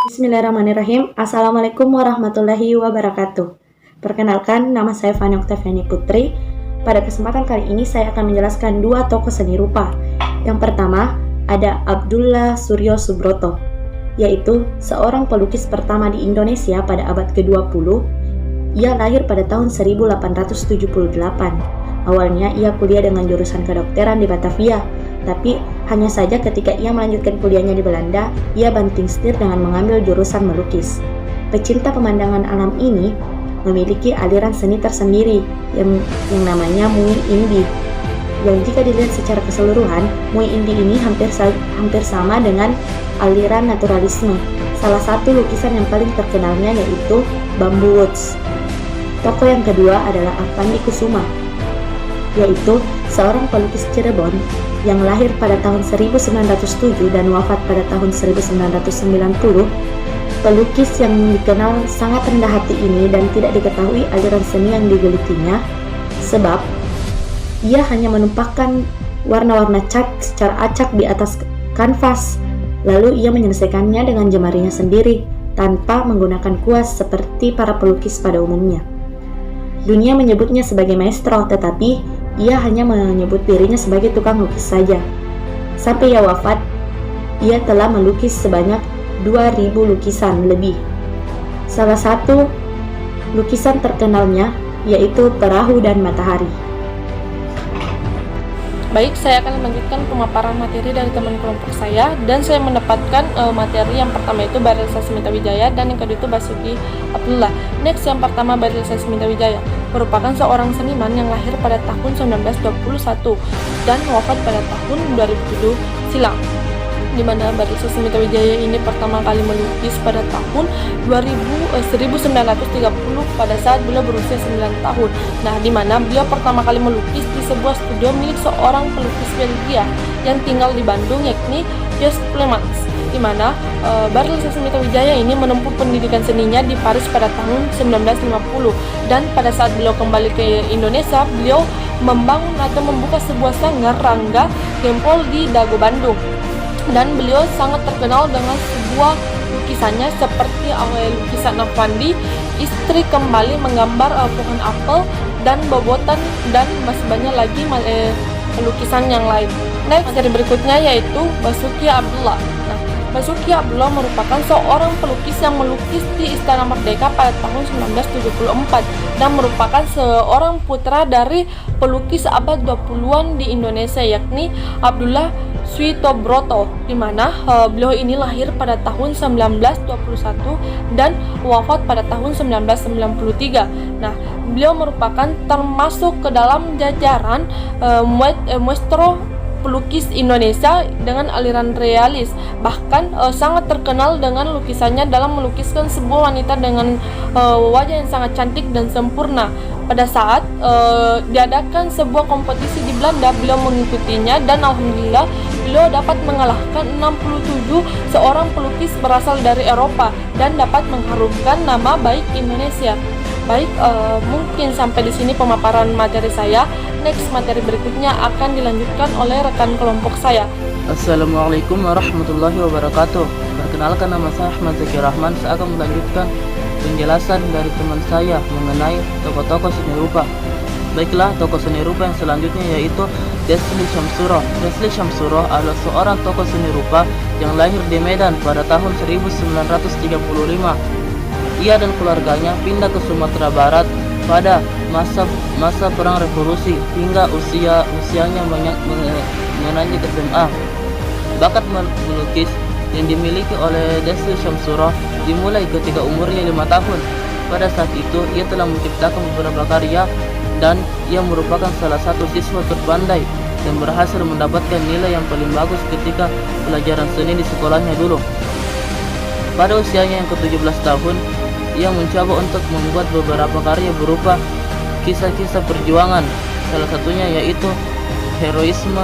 Bismillahirrahmanirrahim. Assalamualaikum warahmatullahi wabarakatuh. Perkenalkan, nama saya Fani Oktaviani Putri. Pada kesempatan kali ini saya akan menjelaskan dua tokoh seni rupa. Yang pertama, ada Abdullah Suryo Subroto, yaitu seorang pelukis pertama di Indonesia pada abad ke-20. Ia lahir pada tahun 1878. Awalnya ia kuliah dengan jurusan kedokteran di Batavia, tapi hanya saja ketika ia melanjutkan kuliahnya di Belanda, ia banting setir dengan mengambil jurusan melukis. Pecinta pemandangan alam ini memiliki aliran seni tersendiri yang namanya Mui Indi. Yang jika dilihat secara keseluruhan, Mui Indi ini hampir sama dengan aliran naturalisme. Salah satu lukisan yang paling terkenalnya yaitu Bamboo Woods. Tokoh yang kedua adalah Avandi Kusuma, yaitu seorang pelukis Cirebon yang lahir pada tahun 1907 dan wafat pada tahun 1990. Pelukis yang dikenal sangat rendah hati ini dan tidak diketahui aliran seni yang digelutinya, sebab ia hanya menumpahkan warna-warna cat secara acak di atas kanvas, lalu ia menyelesaikannya dengan jemarinya sendiri tanpa menggunakan kuas seperti para pelukis pada umumnya. Dunia menyebutnya sebagai maestro, tetapi ia hanya menyebut dirinya sebagai tukang lukis saja. Sampai ia wafat, ia telah melukis sebanyak 2000 lukisan lebih. Salah satu lukisan terkenalnya yaitu Perahu dan Matahari. Baik, saya akan melanjutkan pemaparan materi dari teman kelompok saya, dan saya mendapatkan materi yang pertama itu Bahril Sasmita Wijaya dan yang kedua itu Basuki Abdullah. Next, yang pertama Bahril Sasmita Wijaya merupakan seorang seniman yang lahir pada tahun 1921 dan wafat pada tahun 2007 silam, di mana Bahril Sasmita Wijaya ini pertama kali melukis pada tahun 1930 pada saat beliau berusia 9 tahun. Nah, di mana beliau pertama kali melukis di sebuah studio milik seorang pelukis Belgia yang tinggal di Bandung, yakni Jos Clemens, di mana Bahril Sasmita Wijaya ini menempuh pendidikan seninya di Paris pada tahun 1950, dan pada saat beliau kembali ke Indonesia, beliau membangun atau membuka sebuah sanggar Rangga Gempol di Dago, Bandung. Dan beliau sangat terkenal dengan sebuah lukisannya seperti lukisan Avandi, istri kembali menggambar pohon apel dan bobotan, dan masih banyak lagi lukisan yang lain. Next, materi berikutnya yaitu Basuki Abdullah. Nah, Basuki Abdullah merupakan seorang pelukis yang melukis di Istana Merdeka pada tahun 1974 dan merupakan seorang putra dari pelukis abad 20-an di Indonesia, yakni Abdullah Switobroto, di mana beliau ini lahir pada tahun 1921 dan wafat pada tahun 1993. Nah, beliau merupakan termasuk ke dalam jajaran maestro pelukis Indonesia dengan aliran realis, bahkan sangat terkenal dengan lukisannya dalam melukiskan sebuah wanita dengan wajah yang sangat cantik dan sempurna. Pada saat diadakan sebuah kompetisi di Belanda, beliau mengikutinya dan alhamdulillah beliau dapat mengalahkan 67 seorang pelukis berasal dari Eropa dan dapat mengharumkan nama baik Indonesia. Baik, mungkin sampai di sini pemaparan materi saya. Next, materi berikutnya akan dilanjutkan oleh rekan kelompok saya. Assalamualaikum warahmatullahi wabarakatuh. Perkenalkan, nama saya Ahmad Zaki Rahman. Saya akan melanjutkan penjelasan dari teman saya mengenai tokoh-tokoh seni rupa. Baiklah, tokoh seni rupa yang selanjutnya yaitu Desli Syamsuroh. Desli Syamsuroh adalah seorang tokoh seni rupa yang lahir di Medan pada tahun 1935. Ia dan keluarganya pindah ke Sumatera Barat pada masa perang revolusi hingga usianya menginjak SMA. Bakat melukis yang dimiliki oleh Desli Syamsuroh dimulai ketika umurnya 5 tahun. Pada saat itu ia telah menciptakan beberapa karya dan ia merupakan salah satu siswa terpandai dan berhasil mendapatkan nilai yang paling bagus ketika pelajaran seni di sekolahnya dulu. Pada usianya yang ke-17 tahun, ia mencoba untuk membuat beberapa karya berupa kisah-kisah perjuangan, salah satunya yaitu Heroisme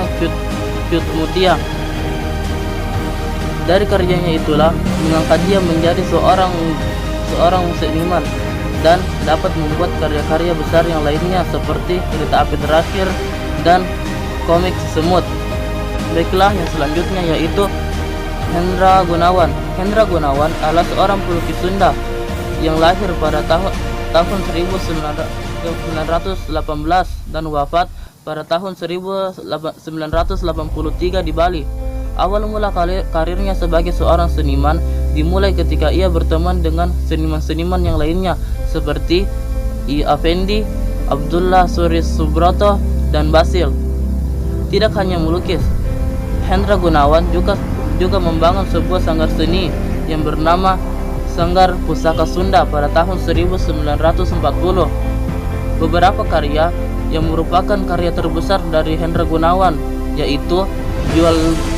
Cut Mutia. Dari karyanya itulah mengangkat dia menjadi seorang seniman dan dapat membuat karya-karya besar yang lainnya seperti Kereta Api Terakhir dan komik Semut. Baiklah, yang selanjutnya yaitu Hendra Gunawan. Hendra Gunawan adalah seorang pelukis Sunda yang lahir pada tahun 1918 dan wafat pada tahun 1983 di Bali. Awal mula karirnya sebagai seorang seniman dimulai ketika ia berteman dengan seniman-seniman yang lainnya seperti I. Afendi, Abdullah Suri Subroto, dan Basil. Tidak hanya melukis, Hendra Gunawan juga membangun sebuah sanggar seni yang bernama Sanggar Pusaka Sunda pada tahun 1940. Beberapa karya yang merupakan karya terbesar dari Hendra Gunawan yaitu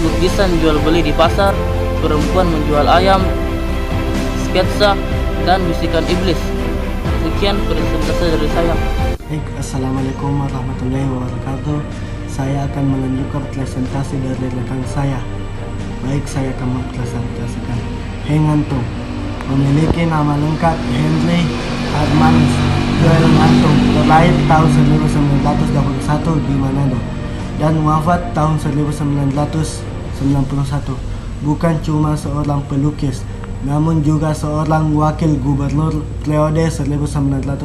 lukisan jual beli di pasar, perempuan menjual ayam, sketsa, dan bisikan iblis. Sekian presentasi dari saya. Baik, Assalamualaikum warahmatullahi wabarakatuh. Saya akan menunjukkan presentasi dari rekan saya. Baik, saya akan mempresentasikan Hengantung. Memiliki nama lengkap Henry Armanus Joel Ngantung, terlahir tahun 1921 di Manado dan wafat tahun 1991. Bukan cuma seorang pelukis, namun juga seorang wakil gubernur periode 1960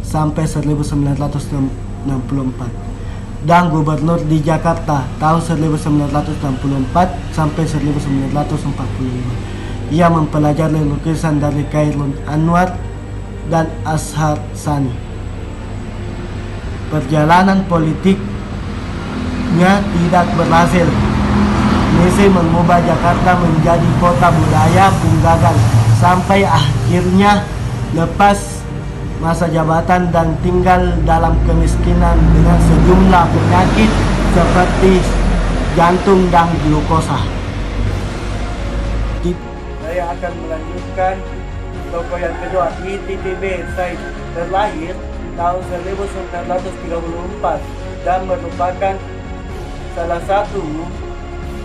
sampai 1964 dan gubernur di Jakarta tahun 1964 sampai 1945. Ia mempelajari lukisan dari Khairul Anwar dan Ashar Sani. Perjalanan politiknya tidak berhasil. Misi mengubah Jakarta menjadi kota budaya pun gagal, sampai akhirnya lepas masa jabatan dan tinggal dalam kemiskinan dengan sejumlah penyakit seperti jantung dan glukosa. Saya akan melanjutkan tokoh yang kedua, ITTB Said, terlahir tahun 1934 dan merupakan salah satu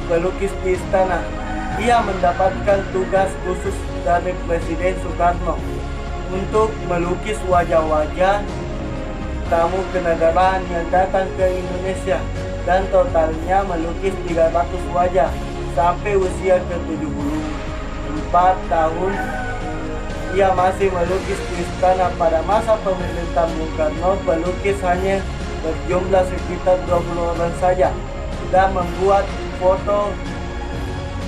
pelukis di istana. Ia mendapatkan tugas khusus dari Presiden Soekarno untuk melukis wajah-wajah tamu kenegaraan yang datang ke Indonesia, dan totalnya melukis 300 wajah sampai usia ke-74 tahun. Ia masih melukis di istana. Pada masa pemerintahan Bung Karno, pelukis hanya berjumlah sekitar 20 orang saja dan membuat foto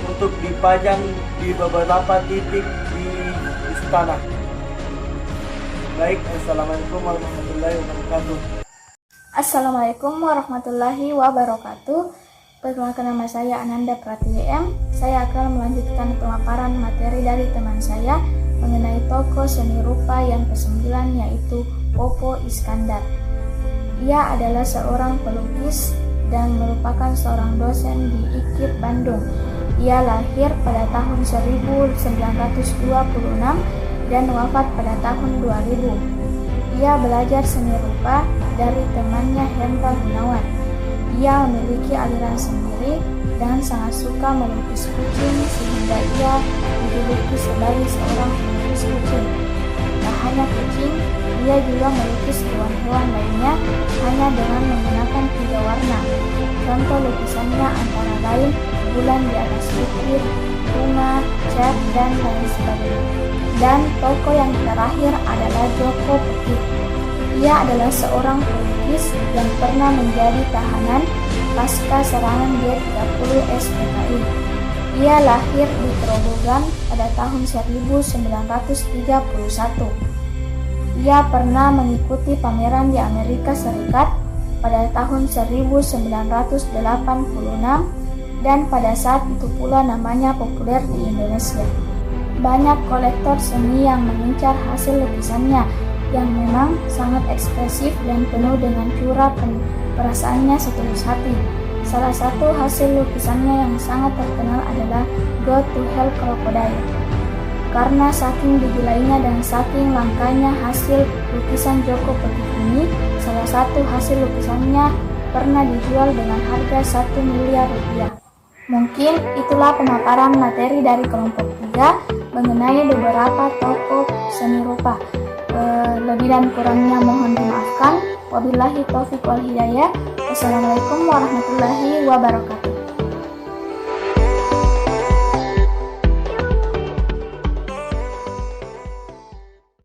untuk dipajang di beberapa titik di istana. Baik, Assalamualaikum warahmatullahi wabarakatuh. Assalamualaikum warahmatullahi wabarakatuh. Perkenalkan, nama saya Ananda Pratiwi M. Saya akan melanjutkan pemaparan materi dari teman saya mengenai tokoh seni rupa yang ke-9, yaitu Popo Iskandar. Ia adalah seorang pelukis dan merupakan seorang dosen di IKIP Bandung. Ia lahir pada tahun 1926 dan wafat pada tahun 2000. Ia belajar seni rupa dari temannya Hendra Gunawan. Ia memiliki aliran sendiri dan sangat suka melukis kucing, sehingga ia dijuluki sebagai seorang pelukis kucing. Tak hanya kucing, ia juga melukis hewan-hewan lainnya hanya dengan menggunakan 3 warna. Contoh lukisannya antara lain bulan di atas bukit, bunga, cat, dan lain sebagainya. Dan tokoh yang terakhir adalah Joko Putih. Ia adalah seorang pelukis yang pernah menjadi tahanan pasca serangan G30 SPKI. Ia lahir di Grobogan pada tahun 1931. Ia pernah mengikuti pameran di Amerika Serikat pada tahun 1986 dan pada saat itu pula namanya populer di Indonesia. Banyak kolektor seni yang mengincar hasil lukisannya yang memang sangat ekspresif dan penuh dengan curah perasaannya setulus hati. Salah satu hasil lukisannya yang sangat terkenal adalah Go to Hell Crocodile. Karena saking digilainya dan saking langkanya hasil lukisan Joko Putih ini, salah satu hasil lukisannya pernah dijual dengan harga 1 miliar rupiah. Mungkin itulah pemaparan materi dari kelompok 3 mengenai beberapa tokoh seni rupa. Lebih dan kurangnya mohon dimaafkan. Wabillahi taufiq wal hidayah. Wassalamualaikum warahmatullahi wabarakatuh.